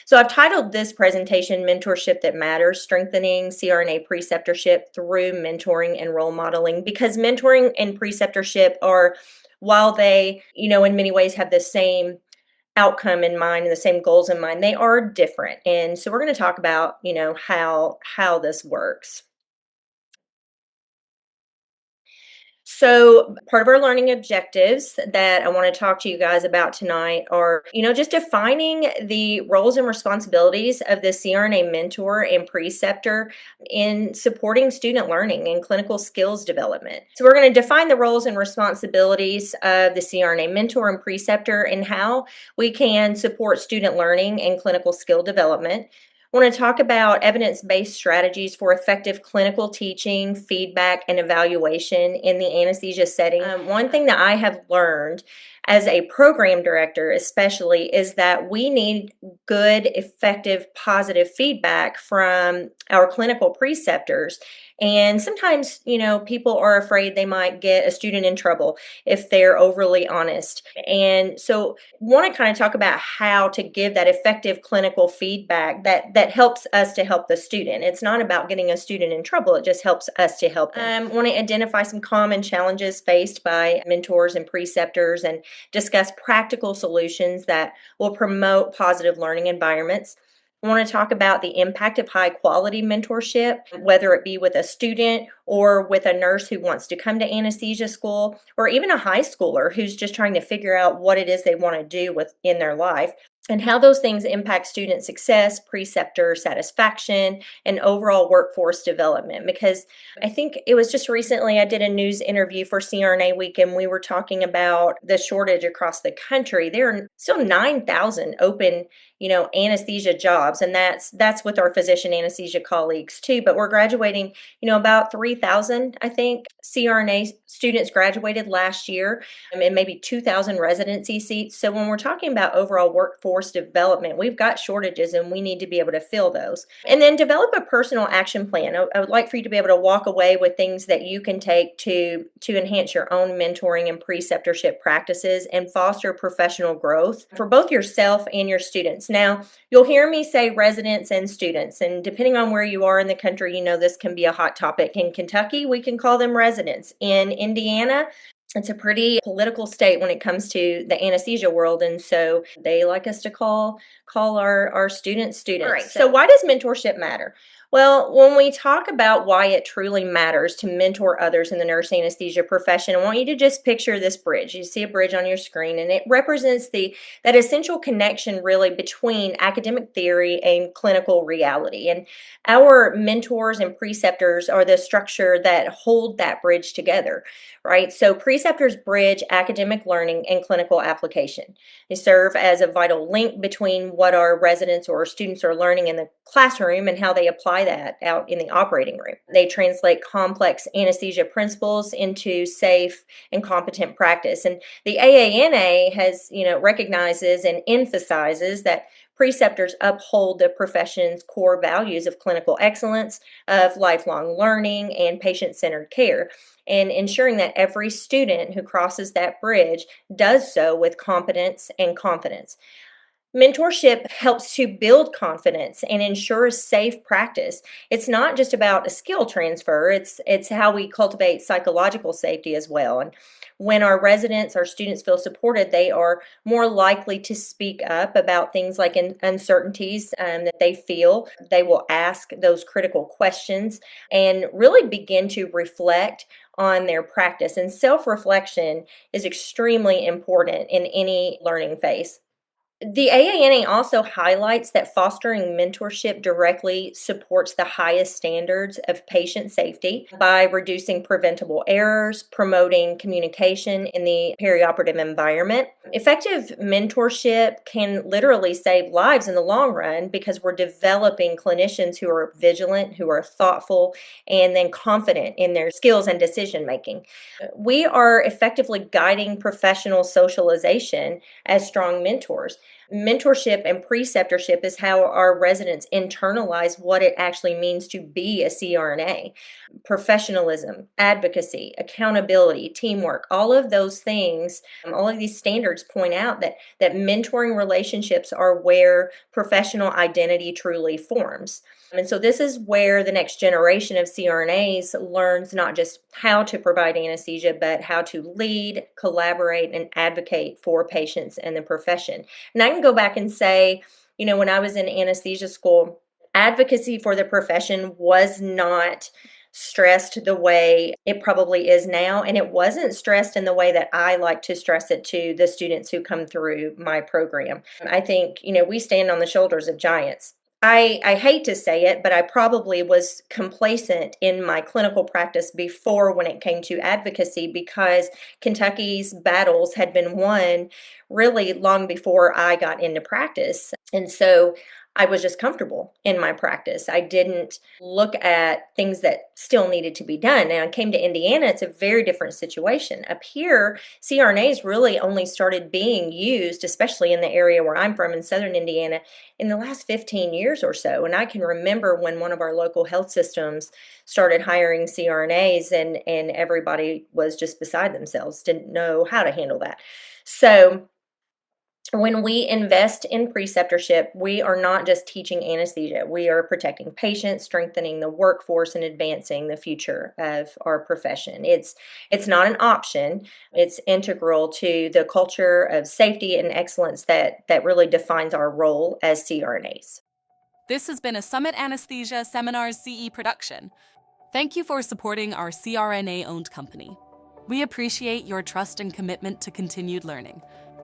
So I've titled this presentation Mentorship That Matters, Strengthening CRNA Preceptorship Through Mentoring and Role Modeling, because mentoring and preceptorship are, while they, in many ways have the same outcome in mind and the same goals in mind, they are different. And so we're going to talk about, how this works. So, part of our learning objectives that I want to talk to you guys about tonight are, just defining the roles and responsibilities of the CRNA mentor and preceptor in supporting student learning and clinical skills development. So, we're going to define the roles and responsibilities of the CRNA mentor and preceptor and how we can support student learning and clinical skill development. I want to talk about evidence-based strategies for effective clinical teaching, feedback, and evaluation in the anesthesia setting. One thing that I have learned as a program director especially is that we need good, effective, positive feedback from our clinical preceptors. And sometimes, people are afraid they might get a student in trouble if they're overly honest. And so want to kind of talk about how to give that effective clinical feedback that helps us to help the student. It's not about getting a student in trouble, it just helps us to help them. Want to identify some common challenges faced by mentors and preceptors and discuss practical solutions that will promote positive learning environments. I want to talk about the impact of high quality mentorship, whether it be with a student or with a nurse who wants to come to anesthesia school, or even a high schooler who's just trying to figure out what it is they want to do in their life, and how those things impact student success, preceptor satisfaction, and overall workforce development. Because I think it was just recently I did a news interview for CRNA Week, and we were talking about the shortage across the country. There are still 9,000 open anesthesia jobs, and that's with our physician anesthesia colleagues too. But we're graduating, about 3,000, I think, CRNA students graduated last year, and maybe 2,000 residency seats. So when we're talking about overall workforce development, we've got shortages and we need to be able to fill those. And then develop a personal action plan. I would like for you to be able to walk away with things that you can take to enhance your own mentoring and preceptorship practices and foster professional growth for both yourself and your students. Now, you'll hear me say residents and students, and depending on where you are in the country, this can be a hot topic. In Kentucky, we can call them residents. In Indiana, it's a pretty political state when it comes to the anesthesia world, and so they like us to call our students. All right, so why does mentorship matter? Well, when we talk about why it truly matters to mentor others in the nurse anesthesia profession, I want you to just picture this bridge. You see a bridge on your screen, and it represents that essential connection really between academic theory and clinical reality. And our mentors and preceptors are the structure that hold that bridge together, right? So preceptors bridge academic learning and clinical application. They serve as a vital link between what our residents or students are learning in the classroom and how they apply that out in the operating room. They translate complex anesthesia principles into safe and competent practice. And the AANA has, recognizes and emphasizes that preceptors uphold the profession's core values of clinical excellence, of lifelong learning, and patient-centered care, and ensuring that every student who crosses that bridge does so with competence and confidence. Mentorship helps to build confidence and ensures safe practice. It's not just about a skill transfer, it's how we cultivate psychological safety as well. And when our residents, our students feel supported, they are more likely to speak up about things like uncertainties that they feel. They will ask those critical questions and really begin to reflect on their practice. And self-reflection is extremely important in any learning phase. The AANA also highlights that fostering mentorship directly supports the highest standards of patient safety by reducing preventable errors, promoting communication in the perioperative environment. Effective mentorship can literally save lives in the long run because we're developing clinicians who are vigilant, who are thoughtful, and then confident in their skills and decision making. We are effectively guiding professional socialization as strong mentors. Mentorship and preceptorship is how our residents internalize what it actually means to be a CRNA. Professionalism, advocacy, accountability, teamwork, all of those things, all of these standards point out that mentoring relationships are where professional identity truly forms. And so this is where the next generation of CRNAs learns not just how to provide anesthesia, but how to lead, collaborate, and advocate for patients and the profession. And I can go back and say, when I was in anesthesia school, advocacy for the profession was not stressed the way it probably is now. And it wasn't stressed in the way that I like to stress it to the students who come through my program. I think, we stand on the shoulders of giants. I hate to say it, but I probably was complacent in my clinical practice before when it came to advocacy because Kentucky's battles had been won really long before I got into practice. And so I was just comfortable in my practice. I didn't look at things that still needed to be done. Now, I came to Indiana, it's a very different situation. Up here, CRNAs really only started being used, especially in the area where I'm from in southern Indiana, in the last 15 years or so. And I can remember when one of our local health systems started hiring CRNAs and everybody was just beside themselves, didn't know how to handle that. So when we invest in preceptorship, we are not just teaching anesthesia. We are protecting patients, strengthening the workforce, and advancing the future of our profession. It's not an option. It's integral to the culture of safety and excellence that really defines our role as CRNAs. This has been a Summit Anesthesia Seminars CE production. Thank you for supporting our CRNA-owned company. We appreciate your trust and commitment to continued learning.